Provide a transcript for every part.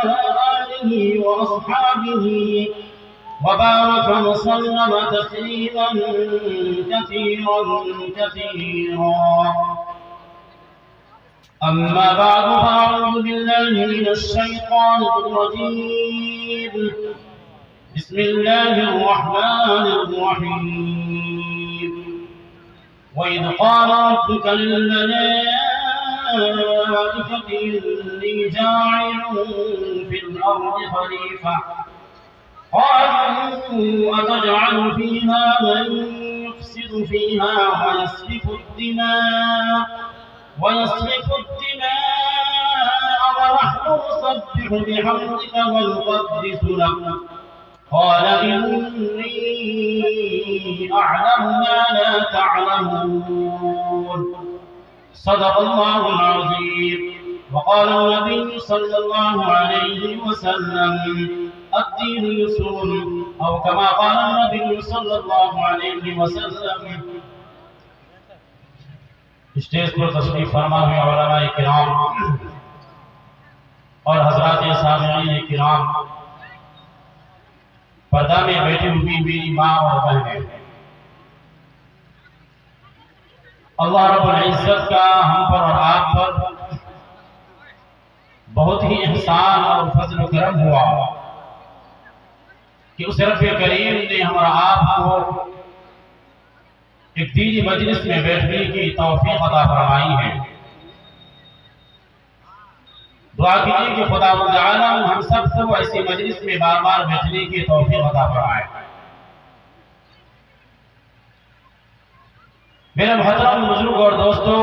آله وأصحابه وبارك وسلم تسليما كثيرا كثيرا. أما بعد فأعوذ بالله من الشيطان الرجيم. بسم الله الرحمن الرحيم. وإذ قال ربك للملائكة إني جاعل في الأرض خليفة قالوا أتجعل فيها من يفسد فيها ويسفك الدماء ونحن نسبح بحمدك ونقدس لك قال إني أعلم ما لا تعلمون. صدق الله العظيم. وقال النبي صلى الله عليه وسلم الدين يسر أو كما قال النبي صلى الله عليه وسلم. اسٹیج پر تشریف فرما ہوئے علماء کرام اور حضرات سامعین کرام، پردہ میں بیٹھی ہوئی میری ماں اور بہنیں، اللہ رب العزت کا ہم پر اور آپ پر بہت ہی احسان اور فضل و کرم ہوا کہ اس رب کریم نے ہمارا آپ کو ایک دینی مجلس میں بیٹھنے کی توفیق عطا فرمائی ہے. دعا کیجیے کہ خدا عالم ہم سب کو ایسی مجلس میں بار بار بیٹھنے کی توفیق عطا فرمائے. میرے محترم بزرگ اور دوستو،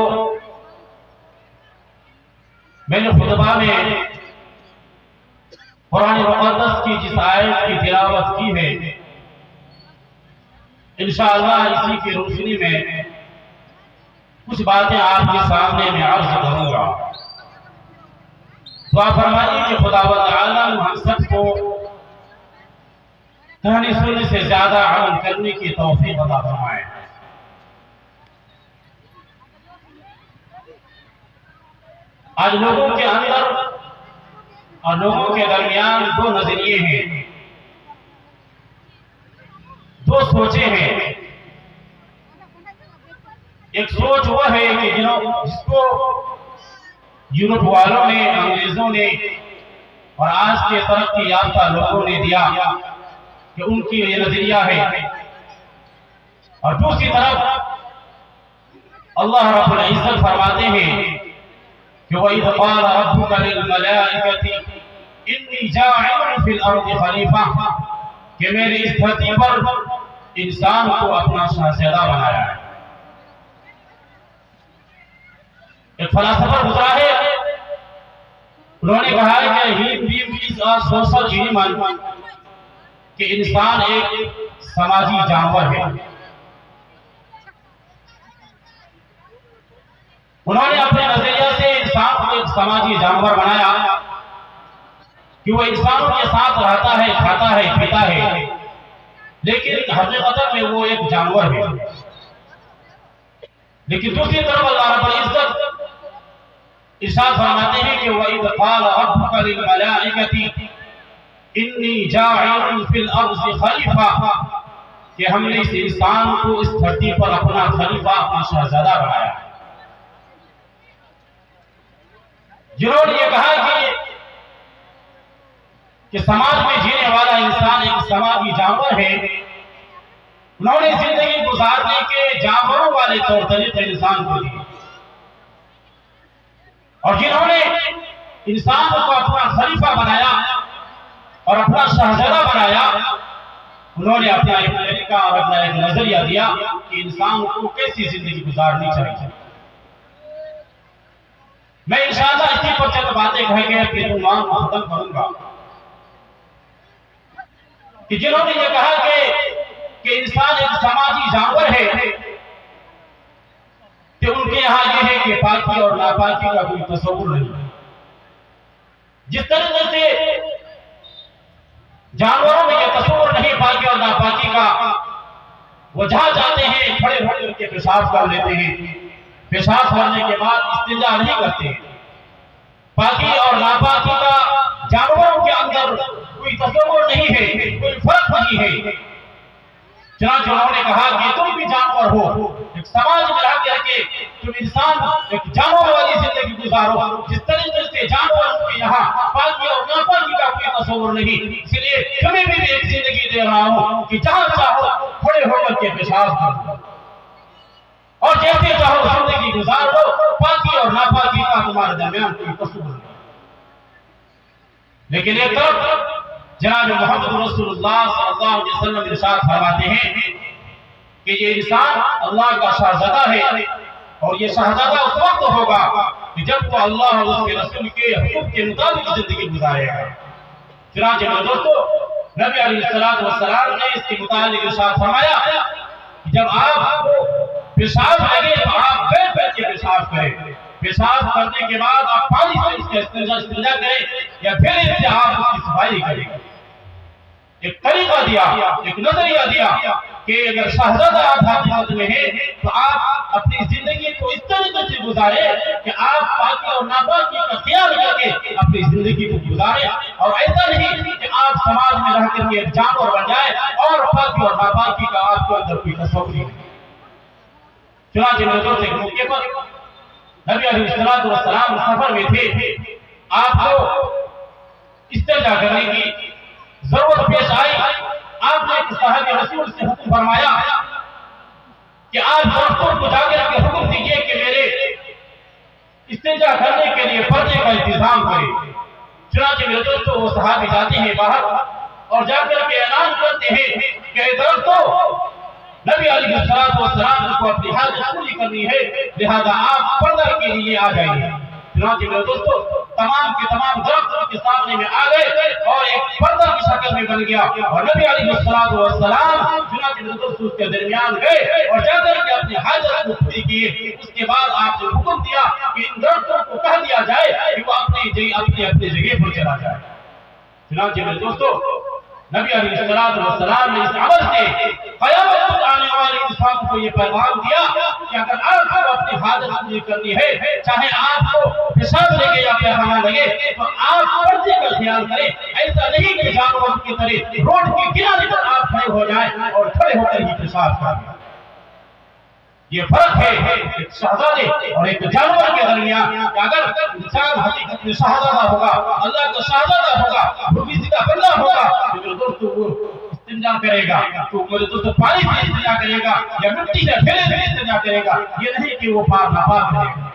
میں نے خطبہ میں قرآن مقدس کی جس آیت کی تلاوت کی ہے، انشاءاللہ اسی کی روشنی میں کچھ باتیں آپ کے سامنے میں عرض کروں گا. دعا فرمائیے کہ خداوند عالم ہم سب کو کہانی سننے سے زیادہ عمل کرنے کی توفیق عطا فرمائے. آج لوگوں کے اندر اور لوگوں کے درمیان دو نظریے ہیں، دو سوچیں ہیں. ایک سوچ وہ ہے کہ جس کو یورپ والوں نے، انگریزوں نے اور آج کے ترقی یافتہ لوگوں نے دیا کہ ان کی یہ نظریہ ہے. اور دوسری طرف اللہ رب العزت فرماتے ہیں کہ وَإِذْ قَالَ رَبُّكَ لِلْمَلَائِكَةِ إِنِّي جَاعِلٌ فِي الْأَرْضِ خَلِيفَةً کہ میں نے اس دھرتی پر انسان کو اپنا شہزادہ بنایا ہے. ایک فلسفہ گزرا ہے، انہوں نے کہا ہے کہ he believes is a social animal کہ انسان ایک سماجی جانور ہے. انہوں نے اپنے نظریہ سے انسان کو ایک سماجی جانور بنایا کہ وہ انسانوں کے ساتھ رہتا ہے، کھاتا ہے، پیتا ہے، لیکن حقیقت میں وہ ایک جانور ہے. لیکن دوسری طرف اللہ رب العزت ارشاد فرماتے ہیں کہ وَإِذْ قَالَ رَبُّكَ لِلْمَلَائِكَةِ إِنِّي جَاعِلٌ فِي الْأَرْضِ خَلِيفَةً کہ ہم نے اس انسان کو اس دھرتی پر اپنا خلیفہ، اپنا شہزادہ بنایا. جنہوں نے یہ کہا کہ سماج میں جینے والا انسان ایک سماجی جانور ہے، انہوں نے زندگی گزارنے کے جانوروں والے طور طریقے انسان کو دیے. اور جنہوں نے انسان کو اپنا خلیفہ بنایا اور اپنا شہزادہ بنایا، انہوں نے اپنا ایک طریقہ اور اپنا ایک نظریہ دیا کہ انسان کو کیسی زندگی گزارنی چاہیے. میں انشاءاللہ اسی پر چند باتیں کہیں گے کہ عنوان ختم کروں گا کہ جنہوں نے یہ کہا کہ انسان ایک سماجی جانور ہے، کہ ان کے یہاں یہ ہے کہ پاکی اور ناپاکی کا کوئی تصور نہیں. جس طریقے سے جانوروں میں یہ تصور نہیں پاکی اور ناپاکی کا، وہ جہاں جاتے ہیں کھڑے کر کے پیشاب کر لیتے ہیں، پیشاب کرنے کے بعد استنجا نہیں کرتے. پاکی اور ناپاکی کا جانوروں انسان ایک جانور والی زندگی گزارو جس طریقے سے جانوروں کے یہاں پاکی اور ناپاکی کا کوئی تصور نہیں. اس لیے کبھی بھی ایک زندگی دے رہا ہوں کہ جہاں چاہو کھڑے ہو کر کے پیشاب کرو اور جیسے چاہو زندگی گزار دو. پاکی اور ناپاکی کا تمہارے درمیان کوئی تصور نہیں. لیکن ایک طرف جناب محمد رسول اللہ صلی اللہ علیہ وسلم ارشاد فرماتے ہیں کہ یہ انسان اللہ کا شہزادہ ہے اور یہ شہزادہ اس وقت ہوگا کہ جب وہ اللہ اور اس کے رسول کے حکم کے مطابق زندگی گزارے گا. چنانچہ میرے دوستو نبی علیہ السلام نے اس کے متعلق ارشاد فرمایا کہ جب آپ کو پیشاب لگے تو آپ بیٹھ بیٹھ کے پیشاب کریں. پیشاب کرنے کے بعد آپ پانی سے اس کا استنجا کریں یا پھر اس سے آپ اس کی صفائی کریں. ایک طریقہ دیا, ایک نظریہ دیا کہ اگر شہزادہ آپ حاکمیت میں ہیں تو آپ اپنی زندگی کو اس طریقے سے گزارے کہ آپ پاکی اور ناپاکی کا خیال کر کے اپنی زندگی کو گزارے, اور ایسا نہیں کہ آپ سماج میں رہ کر کے ایک جانور بن جائے اور پاکی اور ناپاکی کا آپ کو اندر کوئی تصور نہیں. چنانچہ میرے دوست ایک موقع پر نبی علیہ السلام سفر میں تھے, آپ کو استنجا کرنے کی ضرورت پیش آئی. آپ نے ایک صحابی رسول سے حکم فرمایا کہ آپ درختوں کو جا کر کے حکم دیجئے کہ میرے استنجا کرنے کے لیے پردے کا انتظام کرے. چنانچہ میرے دوستو وہ صحابی جاتے ہیں باہر اور جا کر کے اعلان کرتے ہیں کہ اے درختوں, نبی علیہ السلام کو اپنی حاجت پوری کرنی ہے, لہذا آپ پردہ کے لیے آ جائیے. چنانچہ میرے دوستو تمام کے تمام درختوں کے سامنے میں آ گئے اور ایک پردہ کی شکل میں بن گیا, اور نبی علیہ السلام چنانچہ میرے دوستو اس کے درمیان گئے اور جا کر کے اپنی حاجت کو پوری کیے. اس کے بعد آپ نے حکم دیا کہ ان درختوں کو کہہ دیا جائے کہ وہ اپنی جگہ پر چلا جائے. چنانچہ میرے دوستو نبی علیہ السلام نے اس عمل سے قیامت تک آنے والے انسان کو یہ پیغام دیا کہ اگر آپ کو اپنی حاجت پوری کرنی ہے, چاہے آپ کو پیشاب لگے یا پیخانہ لگے, تو آپ پردے کا خیال کریں. ایسا نہیں کہ جانور کی طرح روڈ کے کنارے پر آپ کھڑے ہو جائیں اور کھڑے ہو کر ہی پیشاب کریں. یہ فرق ہے ایک شہزادے اور ایک جانور کے درمیان. اگر انسان حقیقت میں شہزادہ ہوگا, اللہ کا شہزادہ ہوگا, وہ کسی کا بندہ ہوگا, تو میرے دوستو وہ استنجا کرے گا, تو میرے دوستو پانی سے استنجا کرے گا یا مٹی سے پھیلے سے استنجا کرے گا. یہ نہیں کہ وہ پاک ناپاک رہے گا.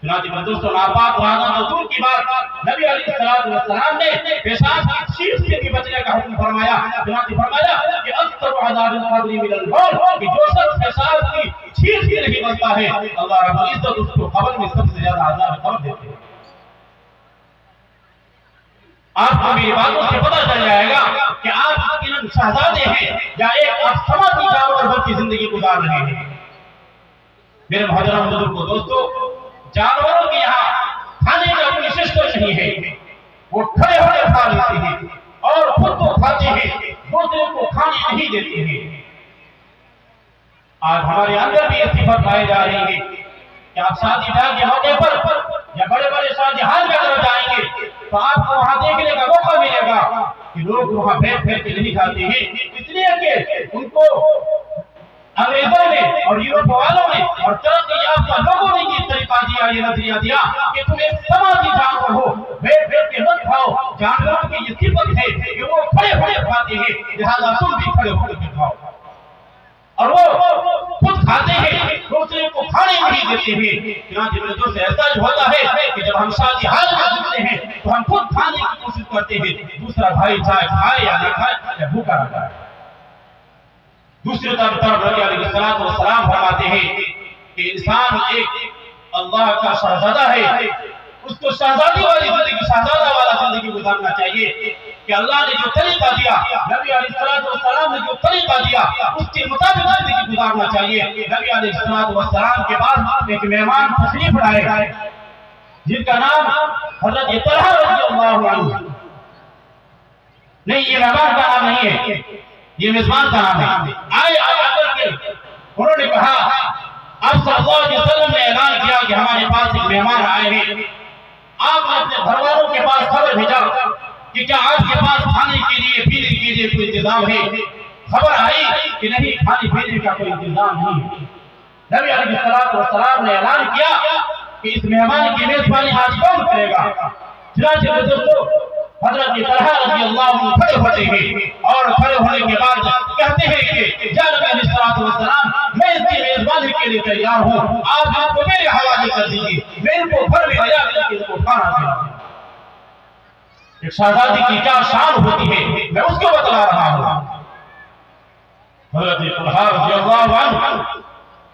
چنانچہ میرے دوستو ناپاک رہنا تو دور کی بات, نبی علیہ السلام نے پیشاب کی چیز سے بھی بچنے کا حکم فرمایا. چنانچہ فرمایا کہ اکثر عذاب القبر من البول, کہ جو شخص پیشاب کی چیز بھی نہیں بنتا ہے اللہ رب العزت اس کو قبر میں سب سے زیادہ عذاب قبر دیتے ہیں. آپ کو میری باتوں سے پتہ چل جائے گا کہ آپ شہزادے ہیں یا ایک آپ سماجی جانور بن کی زندگی گزار رہے ہیں. میرے محترم بزرگوں دوستو, جانوروں کے یہاں کھانے کا کوئی سسٹم نہیں ہے. وہ کھڑے ہوئے کھا لیتے ہیں اور خود کو کھاتے ہیں, دوسرے کو کھانے نہیں دیتے ہیں. آج ہمارے اندر بھی یہ صفت پائی جا رہی ہے کہ آپ شادی بیاہ کے موقع پر یا بڑے بڑے شادی ہال میں اگر جائیں گے تو آپ کو وہاں دیکھنے کا موقع ملے گا کہ لوگ وہاں بیٹھ بیٹھ کے نہیں کھاتے ہیں, اس لیے کہ ان کو انگریزوں نے اور یورپ والوں نے اور ترقی یافتہ لوگوں نے یہ طریقہ دیا, یہ نظریہ دیا کہ تم ایک سماجی جانور ہو, بیٹھ بیٹھ کے مت کھاؤ. جانوروں کی یہ صفت ہے کہ وہ کھڑے ہوئے کھاتے ہیں, لہذا تم بھی کھڑے ہو کے کھاؤ. اور وہ خود کھاتے ہیں, دوسرے کو کھانے نہیں دیتے ہیں. چنانچہ میرے دوست ایسا ہوتا ہے کہ جب ہم شادی حال میں ہوتے ہیں تو ہم خود کھانے کی کوشش کرتے ہیں, دوسرا بھائی چاہے کھائے یا نہیں کھائے یا بھوکا رہ جائے. دوسری طرف نبی علیہ السلام فرماتے ہیں کہ انسان ایک اللہ کا شہزادہ ہے, اس کو شہزادی والی زندگی, شہزادہ والا زندگی گزارنا چاہیے کہ اللہ نے جو طریقہ دیا, نبی علیہ السلام نے جو طریقہ دیا اس کے مطابق زندگی گزارنا چاہیے. نبی علیہ السلام کے بعد ایک مہمان تشریف لائے جن کا نام حضرت طلحہ رضی اللہ عنہ. نہیں, یہ مہمان کا نام نہیں ہے, یہ میزبان کا نام ہے. آئے کر کے انہوں نے کہا, آپ صلی اللہ علیہ وسلم نے اعلان کیا کہ ہمارے پاس ایک مہمان آئے ہیں. آپ نے اپنے گھر والوں کے پاس خبر بھیجا کہ کیا آپ کے پاس کھانے کے لیے پینے کے لیے کوئی انتظام ہے. خبر آئی کہ نہیں, کھانے پینے کا کوئی انتظام نہیں ہے. نبی علیہ السلام نے اعلان کیا کہ اس مہمان کی میزبانی آج کون کرے گا؟ چنانچہ میرے دوستو حضرت طلحہ رضی اللہ عنہ کھڑے ہوتے ہیں اور کھڑے ہونے کے بعد کہتے ہیں کہ یا نبی علیہ السلام میں اس کی میزبانی کے لیے تیار ہوں، آپ ان کو میرے حوالے کر دیجیے، میں ان کو گھر میں لے جا کر ان کو کھانا کھلاؤں۔ ایک شہزادی کی کیا شان ہوتی ہے میں اس کو بتلا رہا ہوں۔ حضرت طلحہ رضی اللہ عنہ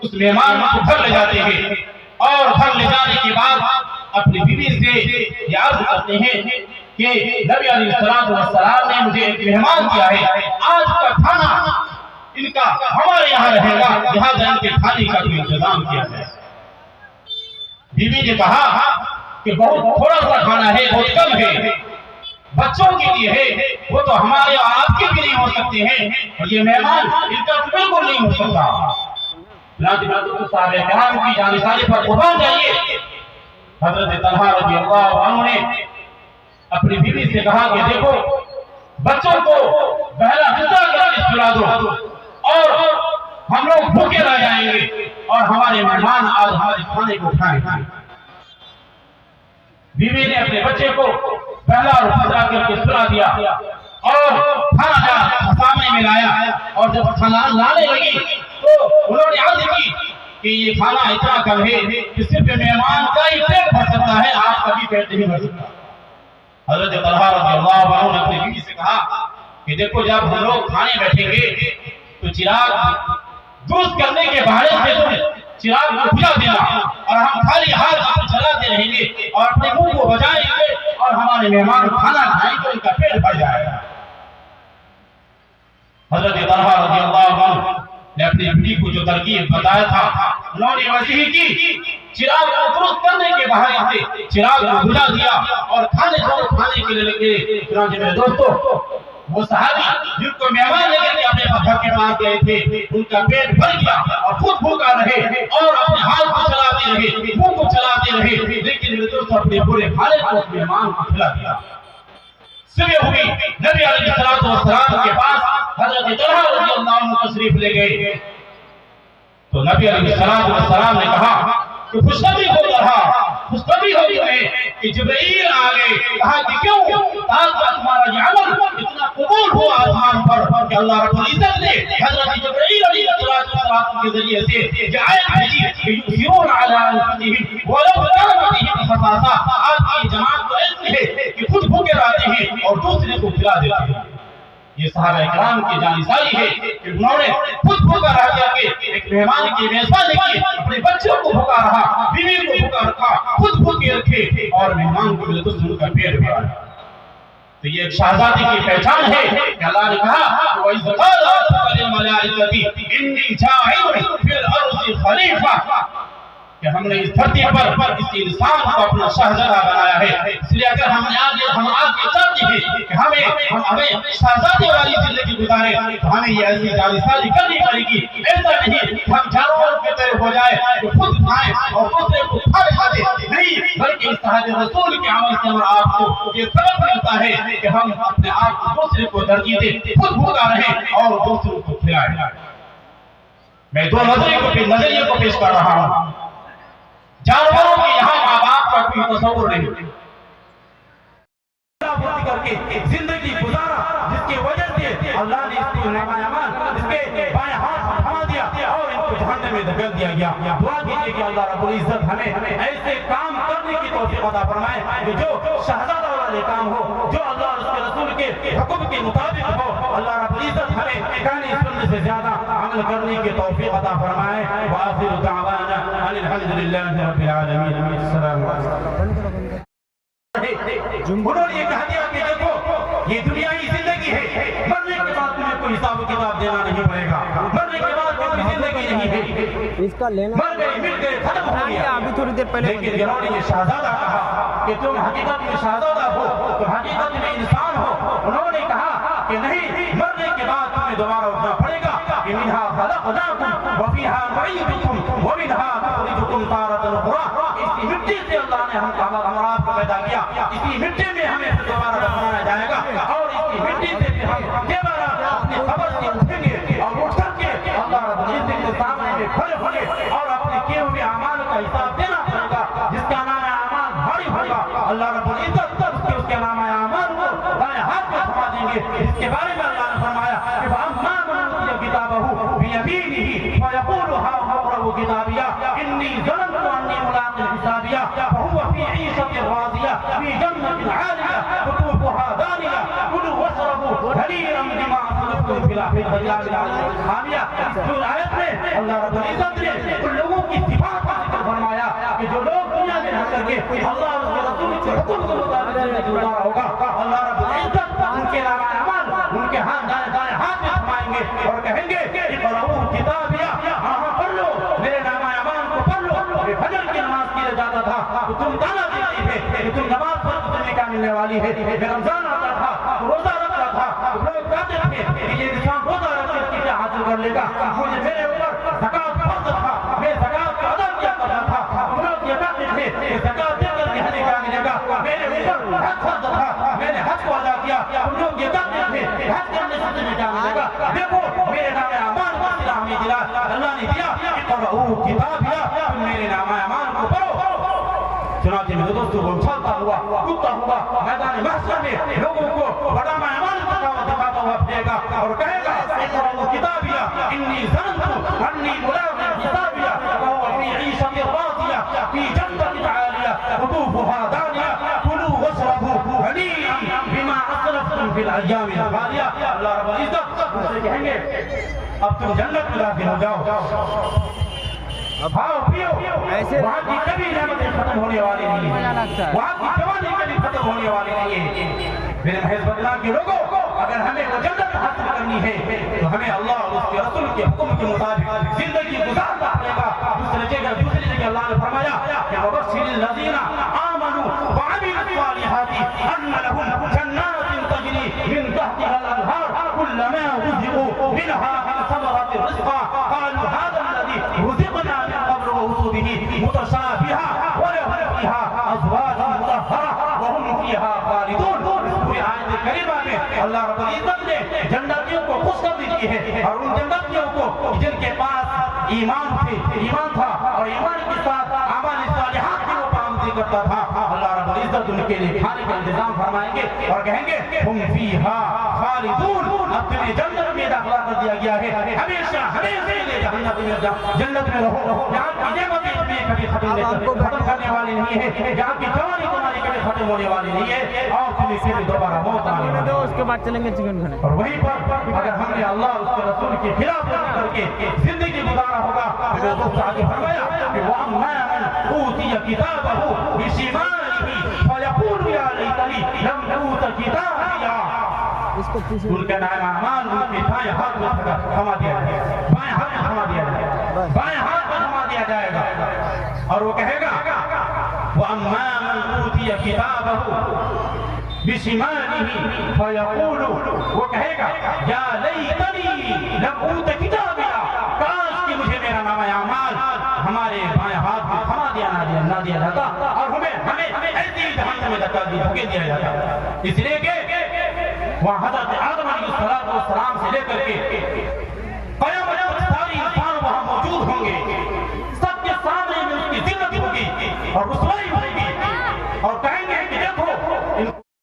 اس مہمان کو گھر لے جاتے ہیں اور گھر لے جانے کے بعد اپنی بیوی سے یہ عرض کرتے ہیں کہ نبی علیہ السلام نے مجھے ایک مہمان کیا ہے، آج کا کھانا ان کا ہمارے یہاں رہے گا، لہذا ان کے کھانے کا بھی انتظام کیا جائے۔ بیوی نے کہا کہ بہت تھوڑا سا کھانا ہے، بہت کم ہے، بچوں کے لیے ہے، وہ تو ہمارے اور آپ کے بھی نہیں ہو سکتے ہیں، اور یہ مہمان ان کا بالکل نہیں ہو سکتا۔ صحابہ کرام کی جانشاری پر قربان جائیے، حضرت طلحہ رضی اللہ عنہ نے اپنی بیوی سے کہا کہ دیکھو بچوں کو پہلا حصہ کر کے کھلا دو اور ہم لوگ بھوکے رہ جائیں گے اور ہمارے مہمان آج ہمارے کھانے کو کھائیں گے۔ بیوی نے اپنے بچے کو پہلا حصہ کر کے کھلا دیا اور کھانا سامنے میں لایا، اور جب کھانا لانے لگی تو انہوں نے عرض کی کہ یہ کھانا اتنا کم ہے کہ صرف مہمان کا ہی پیٹ بھر سکتا ہے، آپ کا بھی پیٹ نہیں بھر سکتا۔ حضرت طلحہ رضی اللہ عنہ نے اپنی بیوی سے کہا کہ دیکھو جب ہم لوگ کھانے بیٹھیں گے تو چراغ درست کرنے کے بہانے سے تم چراغ کو بجھا دینا، اور ہم خالی ہاتھ چلاتے رہیں گے اور اپنے منہ کو بجائیں گے اور ہمارے مہمان کھانا کھائیں تو ان کا پیٹ بھر جائے گا۔ حضرت طلحہ رضی اللہ عنہ نے اپنی بیوی کو جو ترکیب بتایا تھا انہوں نے ویسے ہی کی، چراغ کو درست کرنے کے بہانے سے چراغ کو بجھا دیا اور کھانے کے لیے لگے۔ چنانچہ میرے دوستو وہ صحابی جن کو مہمان لے کر اپنے گھر کے پاس گئے تھے ان کا پیٹ بھر گیا اور خود بھوکا رہے اور اپنے ہاتھ کو چلاتے رہے، منہ کو چلاتے رہے، لیکن میرے دوستو اپنے پورے کھانے کو اس مہمان کو کھلا دیا۔ صبح ہوئی، نبی علیہ السلام کے پاس حضرت طلحہ رضی اللہ عنہ تشریف لے گئے تو نبی علیہ السلام نے کہا کہ خوشخبری ہو رہا، خوشخبری ہو تمہیں کہ جبرائیل آ گئے، کہا کہ کیوں؟ تاکہ تمہارا یہ عمل اتنا قبول ہوا آسمان پر کہ اللہ رب العزت نے حضرت جبرائیل علیہ السلام کے ذریعے سے یہ آیت بھیجی کہ یؤثرون علی انفسہم ولو کان بہم خصاصہ۔ آج کی جماعت تو ایسی ہے کہ خود بھوکے رہتے ہیں اور دوسرے کو کھلا دیتے ہیں۔ یہ صحابہ کرام کی جانشاری ہے کہ انہوں نے خود بھوکا رہ جا کے ایک مہمان کی میزبانی کی، اپنے بچوں کو بھوکا رہا، بیوی کو بھوکا رکھا، خود بھوکے رکھے اور مہمان کو ملے تو ان کا پیٹ بھرا۔ تو یہ ایک شہزادی کی پہچان ہے کہ اللہ نے کہا وَإِذْ قَالَ رَبُّكَ لِلْمَلَائِكَةِ إِنِّي جَاعِلٌ فِي الْأَرْضِ خَلِيفَةً کہ ہم نے اس دھرتی پر اس انسان کو اپنا شہزادہ بنایا ہے، اس لیے اگر ہم آگے چاہتے ہیں کہ ہمیں شہزادے والی زندگی گزارے تو ہمیں یہ ایسی جانشاری کرنی پڑے گی۔ ایسا نہیں کہ ہم جانوروں کے طرح ہو جائے کہ خود کھائیں اور دوسرے کو کھا دیں، نہیں، بلکہ اس صحابہ رسول کے عمل سے ہم آپ کو یہ سبق ملتا ہے کہ ہم اپنے آپ کو دوسرے کو ترجیح دیں، خود بھوکا رہیں اور دوسروں کو کھلائیں۔ میں دو نظریے کو پیش کر رہا ہوں۔ جانوروں کے یہاں ماں باپ کا کوئی تصور نہیں، کر کے زندگی گزارا جس کی وجہ سے اللہ نے اس کو اس کے بائیں ہاتھ تھما دیا اور ان کو جہنم میں دھکیل دیا گیا۔ دعا کیجیے کہ اللہ رب العزت ہمیں ایسے کام کرنے کی توفیق عطا فرمائے کہ جو شہزادہ والے کام ہو، جو اللہ اور اس کے رسول کے حکم کے مطابق ہو۔ اللہ رب العزت ہمیں کہانی سننے سے زیادہ عمل کرنے کی توفیق عطا فرمائے۔ وآخر دعوانا ان الحمد للہ رب العالمین۔ السلام علیکم۔ انہوں نے یہ کہہ دیا کہ دیکھو یہ دنیائی زندگی ہے، مرنے کے بعد تمہیں کوئی حساب و کتاب دینا نہیں پڑے گا، مرنے کے بعد کوئی زندگی نہیں ہے، اس کا لینا مر گئے مل گئے ختم ہو گیا۔ ابھی تھوڑی دیر پہلے لیکن انہوں نے یہ شہزادہ کہا کہ تم حقیقت میں شہزادہ ہو، تم حقیقت میں انسان ہو۔ انہوں نے کہا کہ نہیں، مرنے کے بعد تمہیں دوبارہ اٹھنا پڑے گا۔ منہا خلقناکم وفیہا نعیدکم ومنہا نخرجکم تارۃ اخری۔ اسی مٹی سے اللہ نے ہم آپ کو پیدا کیا، اسی مٹی میں ہمیں دوبارہ دفنایا جائے گا اور اسی مٹی سے بھی ہم دوبارہ اپنی قبر سے اٹھیں گے اور اٹھ کر کے اللہ رب العزت کے سامنے میں کھڑے ہوں گے اور العزت اس کے نام اعمال کو دائیں ہاتھ میں تھما دیں گے. اس کے بارے میں اللہ نے فرمایا کہ فَأَمَّا مَنْ أُوتِيَ كِتَابَهُ بِيَمِينِهِ فَيَقُولُ هَاؤُمُ اقْرَءُوا كِتَابِيَهْ إِنِّي ظَنَنتُ أَنِّي مُلَاقٍ حِسَابِيَهْ فَهُوَ فِي عِيشَةٍ رَاضِيَةٍ فِي جَنَّةٍ عَالِيَةٍ قُطُوفُهَا دَانِيَةٌ كُلُوا وَاشْرَبُوا هَنِيئًا بِمَا أَسْلَفْتُمْ فِي الْأَيَّامِ الْخَالِيَةِ. جو آیت میں اللہ رب العزت نے ان لوگوں کی صفات کا ذکر فرمایا کہ جو لوگ دنیا میں رہ کر کے اللہ اور اس کے رسول کے حکم کے مطابق زندگی گزارا ہوگا، اللہ رب العزت ان کے نام اعمال ان کے ہاتھ دائیں ہاتھ میں تھمائیں گے اور کہیں گے اقرؤوا کتابیہ، ہاں پڑھ لو میرے نام اعمال کو پڑھ لو. فجر کی نماز کے لیے جاتا تھا تو تم تانا دیتے تھے کہ تم نماز پڑھ تو تمہیں کیا ملنے والی ہے. رمضان آتا تھا تو روزہ رکھتا تھا، لوگ کہتے تھے کہ یہ انسان روزہ رکھ کے کیا حاصل کر لے گا. مجھے میرے اوپر زکات فرض تھا، میں زکات کا ادا کیا کرتا تھا. لوگ یہ کہتے تھے کہ زکات دے کر کے ہمیں کیا ملے گا. میرے اوپر حج فرض تھا، میں نے حج کو ادا کیا. لوگ یہ کہتے تھے کہ حج کرنے سے تمہیں کیا ملے گا. دیکھو میرے نام اعمال کو ہمیں دلا، اللہ نے دیا اقرؤوا کتابیہ، تم میرے نام اعمال کو پڑھو. چنانچہ میرے دوستوں کو اچھالتا ہوا کودتا ہوا میدان محشر میں لوگوں کو بڑا اعمال دکھاتا ہوا پھرے گا اور کہے گا اقرؤوا کتابیہ انی ظننت انی ملاق حسابیہ وهو فی عیشۃ راضیہ فی جنۃ عالیہ قطوفها دانیہ کلوا واشربوا ہنیئا بما اسلفتم فی الایام الخالیہ. اللہ رب العزت ان سے کہیں گے اب تم جنت میں داخل ہو جاؤ، کھاؤ پیو، وہاں کی کبھی نعمتیں ختم ہونے والی نہیں ہیں، وہاں کی جوانی کبھی ختم ہونے والی نہیں ہے. میرے محض بدلان کے لوگوں اگر ہمیں وہ جنت حاصل کرنی ہے تو ہمیں اللہ اور اس کے رسول کے حکم کے مطابق زندگی گزارنا پڑے گا. دوسری جگہ اللہ نے فرمایا کہ وَبَشِّرِ الَّذِينَ آمَنُوا وَعَمِلُوا الصَّالِحَاتِ أَنَّ لَهُمْ جَنَّاتٍ تَجْرِي مِن تَحْتِهَا الْأَنْهَارُ كُلَّمَا رُزِقُوا مِنْهَا مِن ثَمَرَةٍ رِزْقًا قَالُوا هَذَا الَّذِي رُزِقْنَا مِن قَبْلُ وَأُتُوا بِهِ مُتَشَابِهًا وَلَهُمْ فِيهَا أَزْوَاجٌ مُطَهَّرَةٌ وَهُمْ فِيهَا خَالِدُونَ. آیت کریمہ میں اللہ رب العزت نے جنتیوں کو خوشخبری دی ہے اور ان جنتیوں کو جن کے پاس ایمان تھا اور ایمان کے ساتھ اعمال صالحات کی وہ پابندی کرتا تھا، اللہ رب العزت ان کے لیے کھانے کا انتظام فرمائیں گے اور کہیں گے ہم فیہا خالدون. اب تمہیں جنت میں داخلہ کر دیا گیا ہے، ہمیشہ جنت میں رہو. یہاں کی نعمتیں تمہیں کبھی ختم کرنے والی نہیں ہے، یہاں کی جوانی تمہاری کبھی ختم ہونے والی نہیں ہے اور تمہیں پھر دوبارہ موت آنے والی ہے. اس کے بعد چلیں گے چکن کھانے. اور وہیں پر اگر ہم نے اللہ اور اس کے رسول کی خلاف ورزی کر کے زندگی گزارا ہوگا تو دوست آگے فرمایا کہ وَأَمَّا مَنْ أُوتِيَ كِتَابَهُ بِشِمَالِهِ فَيَقُولُ يَا لَيْتَنِي لَمْ أُوتَ كِتَابِيَهْ. ان کے نام اعمال ان کے بائیں ہاتھ میں تھما دیا جائے گا، بائیں ہاتھ میں تھما دیا جائے گا، بائیں ہاتھ میں تھما دیا جائے گا اور وہ کہے گا وَأَمَّا مَنْ أُوتِيَ كِتَابَهُ بِشِمَالِهِ فَيَقُولُ، وہ کہے گا یا لیتنی لم اوت کتابیہ، کاش کہ مجھے میرا نام اعمال ہمارے بائیں ہاتھ میں تھما نہ دیا جاتا اور ہمیں ایسی جہنم میں دھکے دیا جاتا. اس لیے کہ وہاں حضرت آدم علیہ السلام سے لے کر کے قیامت تک ساری انسان وہاں موجود ہوں گے، سب کے سامنے میں اس کی ذلت ہوگی اور رسوائی